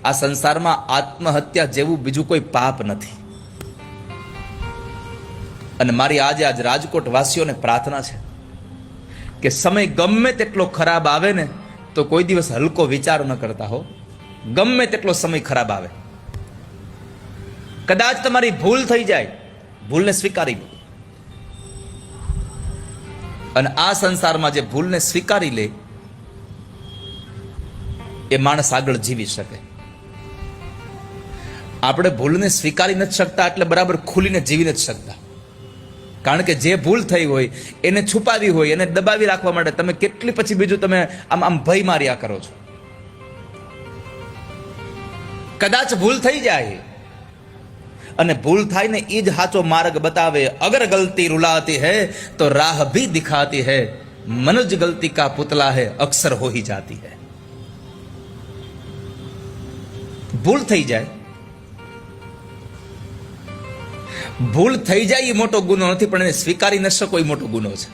આ સંસારમાં આત્મહત્યા જેવું બીજું કોઈ પાપ નથી. અને મારી આજ રાજકોટ વાસીઓને પ્રાર્થના છે કે સમય ગમે તેટલો ખરાબ આવે ને તો કોઈ દિવસ હલકો વિચાર ન કરતા હો. ગમે તેટલો સમય ખરાબ આવે, કદાચ તમારી ભૂલ થઈ જાય, ભૂલને સ્વીકારી લો. અને આ સંસારમાં જે ભૂલને સ્વીકારી લે એ માણસ આગળ જીવી શકે. આપણે ભૂલને સ્વીકારી નથી શકતા એટલે બરાબર ખુલીને જીવી નથી શકતા. કારણ કે જે ભૂલ થઈ હોય એને છુપાવી હોય, એને દબાવી રાખવા માટે તમે કેટલી પછી બીજું તમે આમ ભય માર્યા કરો છો. કદાચ ભૂલ થઈ જાય અને ભૂલ થાય ને એ જ સાચો માર્ગ બતાવે. અગર ગલતી रुलाती है तो राह भी दिखाती है, मनुज गलती का पुतला है अक्सर हो ही जाती है. ભૂલ થઈ જાય, ભૂલ થઈ જાય એ મોટો ગુનો નથી, પણ એને સ્વીકારી ન શકો એ મોટો ગુનો છે.